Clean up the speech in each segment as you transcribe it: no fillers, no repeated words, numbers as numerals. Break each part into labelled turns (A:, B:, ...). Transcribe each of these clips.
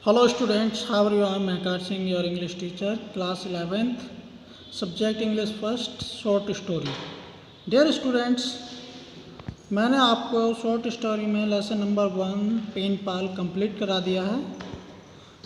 A: Hello students, how are you? I am Mehkar Singh, your English teacher, class 11th, subject English first, short story. Dear students, मैंने आपको short story में lesson number 1 pen पाल complete करा दिया है।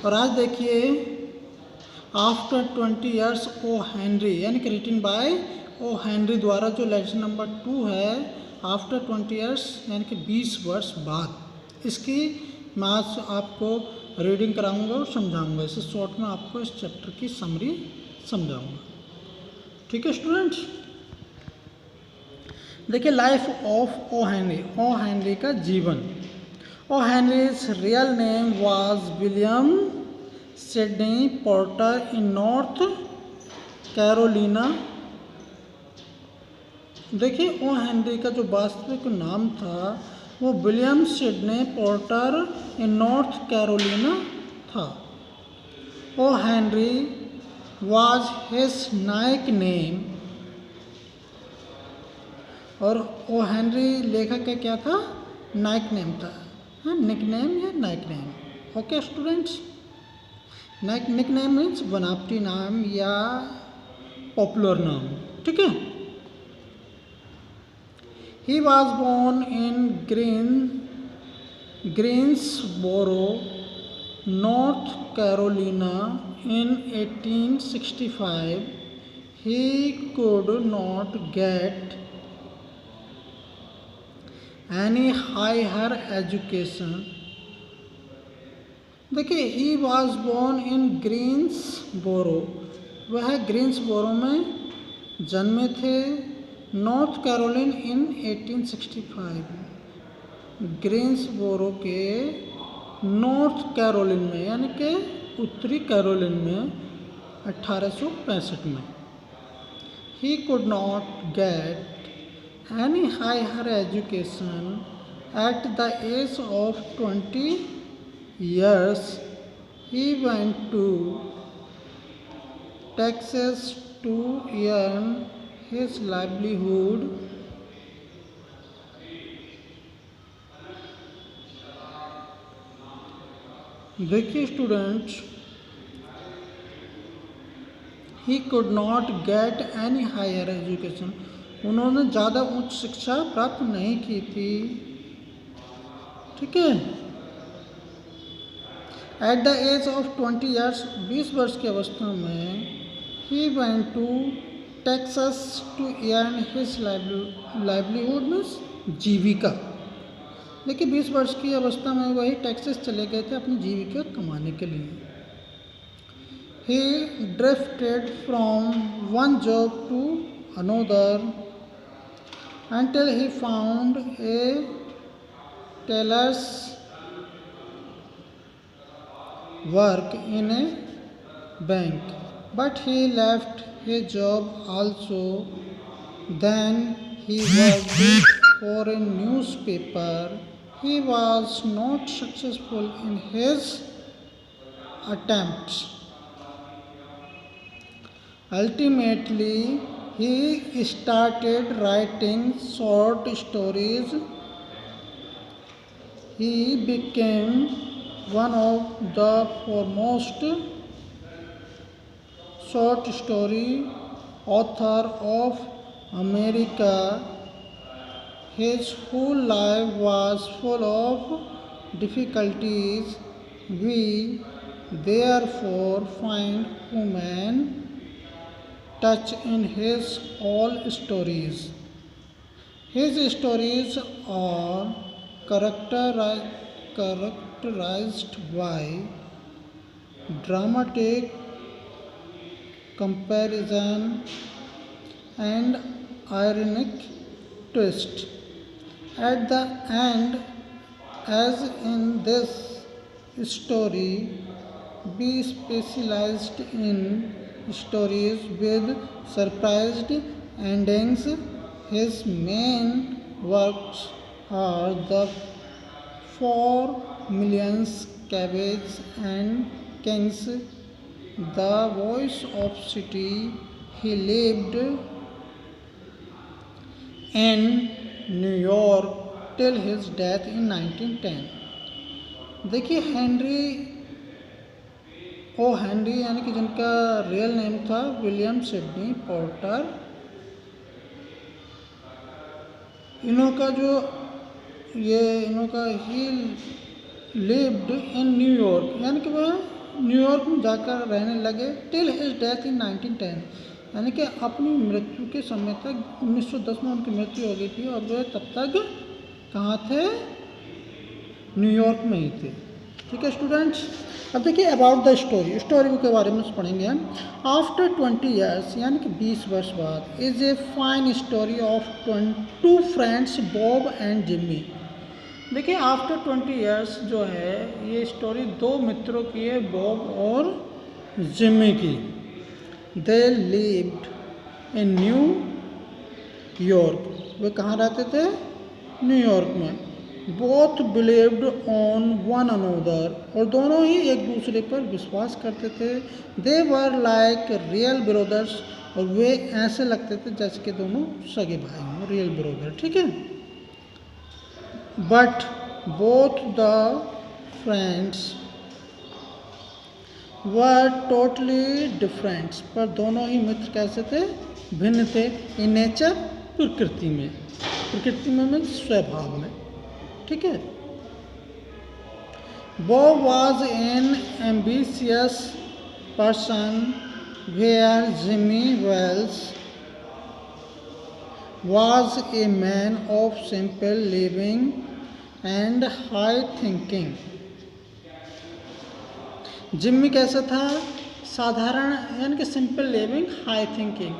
A: और आज देखिए आफ्टर 20 ईयर्स ओ हेनरी यानी कि रिटन बाय ओ हेनरी द्वारा जो लेसन नंबर 2 है आफ्टर 20 ईयर्स यानी कि 20 वर्ष बाद, इसकी मैं आज आपको रीडिंग कराऊंगा और समझाऊंगा। इसे शॉर्ट में आपको इस चैप्टर की समरी समझाऊंगा। ठीक है स्टूडेंट्स, देखिए लाइफ ऑफ ओ हेनरी का जीवन। O Henry's real name was William Sidney Porter in North Carolina. देखिए ओ हेनरी का जो वास्तविक नाम था वो William Sidney Porter in North Carolina था। O Henry was his nickname, और ओ हेनरी लेखक का क्या था? नाइक नेम था। हाँ, निक नेम या नाइक name. Okay students, nick name means बनावटी नाम या पॉपुलर नाम। ठीक है। He was born in Greensboro North Carolina in 1865. He could not get any higher education. देखिए he was born in Greensboro, वह ग्रीन्सबोरो में जन्मे थे। नॉर्थ कैरोलिन इन 1865, ग्रीन्सबोरो के नॉर्थ कैरोलिन में यानी कि उत्तरी कैरोलिन में 1865 में। He could not get any higher education at the age of 20 years. He went to Texas to earn his livelihood. देखिए students, he could not get any higher education, उन्होंने ज़्यादा उच्च शिक्षा प्राप्त नहीं की थी। ठीक है। At the age of 20 years, 20 वर्ष की अवस्था में, he went to Texas to earn his livelihood means जीविका। देखिए 20 वर्ष की अवस्था में वही टेक्सास चले गए थे अपनी जीविका कमाने के लिए। He drifted from one job to another until he found a teller's work in a bank, but he left his job also. Then he worked for a newspaper. He was not successful in his attempts. Ultimately, he started writing short stories. He became one of the foremost short story author of America. His whole life was full of difficulties. We therefore find human touch in his all stories. His stories are characterized by dramatic comparison and ironic twist. At the end, as in this story, be specialized in stories with surprised endings. His main works are The 4 Million Cabbage and Kings, The Voice of City. He lived in New York till his death in 1910. देखिए Henry O Henry, यानी कि जिनका real name था William Sidney porter, इनका ही lived in New York, यानी कि वह New York में जाकर रहने लगे टिल हिज डेथ इन 1910, यानी कि अपनी मृत्यु के समय तक 1910 में उनकी मृत्यु हो गई थी और वे तब तक कहाँ थे? न्यूयॉर्क में ही थे। ठीक है स्टूडेंट्स, अब देखिए अबाउट द स्टोरी के बारे में पढ़ेंगे हम। आफ्टर 20 ईयर्स, यानी कि 20 वर्ष बाद, is a fine story of 2 friends Bob and Jimmy. देखिए आफ्टर 20 ईयर्स जो है ये स्टोरी 2 मित्रों की है, बॉब और जिम्मी की। They lived in New York, वे कहाँ रहते थे? न्यूयॉर्क में। Both believed on one another, और दोनों ही एक दूसरे पर विश्वास करते थे। They were like real brothers, और वे ऐसे लगते थे जैसे कि दोनों सगे भाई हों, रियल ब्रदर। ठीक है। But both the friends were totally different, पर दोनों ही मित्र कैसे थे? भिन्न थे। इन नेचर, प्रकृति में स्वभाव में। ठीक है। Bob was an ambitious person where Jimmy Wales was a man of simple living and high thinking. Jimmy कैसा था? साधारण, यानी कि सिंपल लिविंग, हाई थिंकिंग,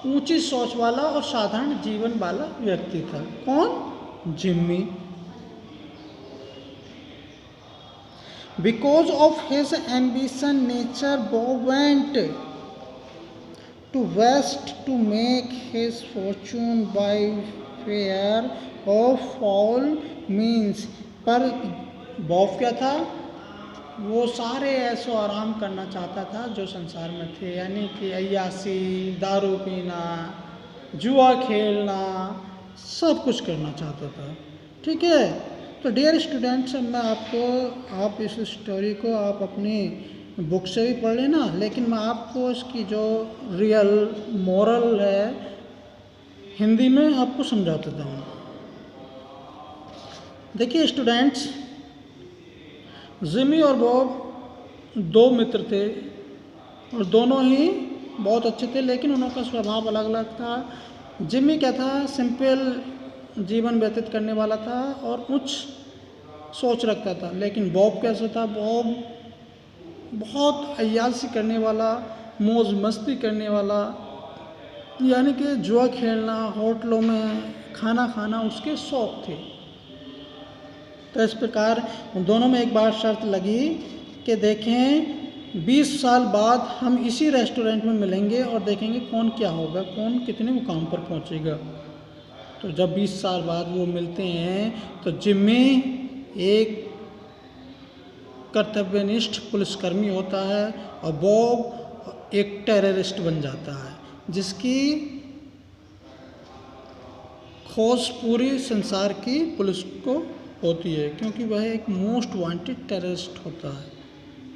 A: ऊंची सोच वाला और साधारण जीवन वाला व्यक्ति था। कौन? Jimmy. Because of his ambition, nature Bob went to west to make his fortune by way of foul means। पर बॉब क्या था? वो सारे ऐसो आराम करना चाहता था जो संसार में थे, यानी कि अय्यासी, दारू पीना, जुआ खेलना, सब कुछ करना चाहता था। ठीक है। तो डियर स्टूडेंट्स, मैं आप इस स्टोरी को आप अपनी बुक से भी पढ़ लेना, लेकिन मैं आपको इसकी जो रियल मोरल है हिंदी में आपको समझा देता हूँ। देखिए स्टूडेंट्स, जिमी और बॉब 2 मित्र थे और दोनों ही बहुत अच्छे थे, लेकिन उनका स्वभाव अलग अलग था। जिमी क्या था? सिंपल जीवन व्यतीत करने वाला था और उच्च सोच रखता था। लेकिन बॉब कैसा था? बॉब बहुत अय्याशी करने वाला, मौज मस्ती करने वाला, यानी कि जुआ खेलना, होटलों में खाना खाना उसके शौक थे। तो इस प्रकार उन दोनों में एक बार शर्त लगी कि देखें 20 साल बाद हम इसी रेस्टोरेंट में मिलेंगे और देखेंगे कौन क्या होगा, कौन कितने मुकाम पर पहुंचेगा। तो जब 20 साल बाद वो मिलते हैं तो जिम्मी एक कर्तव्यनिष्ठ पुलिसकर्मी होता है और बॉब एक टेररिस्ट बन जाता है, जिसकी खोज पूरी संसार की पुलिस को होती है, क्योंकि वह एक मोस्ट वांटेड टेररिस्ट होता है।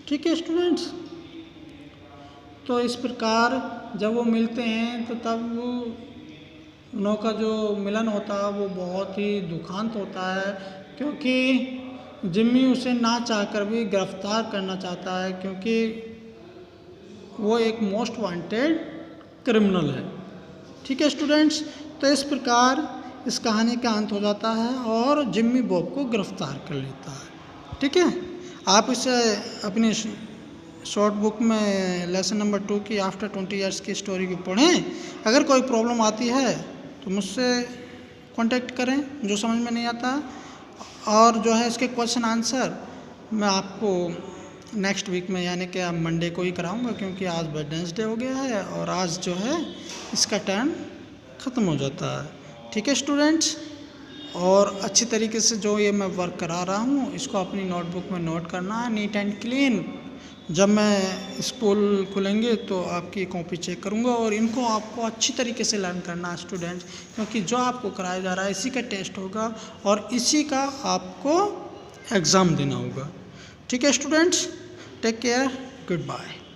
A: ठीक है स्टूडेंट्स। तो इस प्रकार जब वो मिलते हैं तो तब उनका जो मिलन होता है वो बहुत ही दुखांत होता है, क्योंकि जिम्मी उसे ना चाहकर भी गिरफ्तार करना चाहता है, क्योंकि वो एक मोस्ट वांटेड क्रिमिनल है। ठीक है स्टूडेंट्स। तो इस प्रकार इस कहानी का अंत हो जाता है और जिम्मी बॉब को गिरफ्तार कर लेता है। ठीक है। आप इसे अपनी शॉर्ट बुक में लेसन नंबर 2 की आफ्टर 20 ईयर्स की स्टोरी को पढ़ें। अगर कोई प्रॉब्लम आती है तो मुझसे कांटेक्ट करें जो समझ में नहीं आता, और जो है इसके क्वेश्चन आंसर मैं आपको नेक्स्ट वीक में, यानी कि मंडे को ही कराऊंगा, क्योंकि आज वेडनेसडे हो गया है और आज जो है इसका टर्म ख़त्म हो जाता है। ठीक है स्टूडेंट्स। और अच्छी तरीके से जो ये मैं वर्क करा रहा हूँ इसको अपनी नोटबुक में नोट करना है, नीट एंड क्लीन। जब मैं स्कूल खुलेंगे तो आपकी कॉपी चेक करूँगा और इनको आपको अच्छी तरीके से लर्न करना है स्टूडेंट्स, क्योंकि जो आपको कराया जा रहा है इसी का टेस्ट होगा और इसी का आपको एग्ज़ाम देना होगा। ठीक है स्टूडेंट्स, टेक केयर। Goodbye.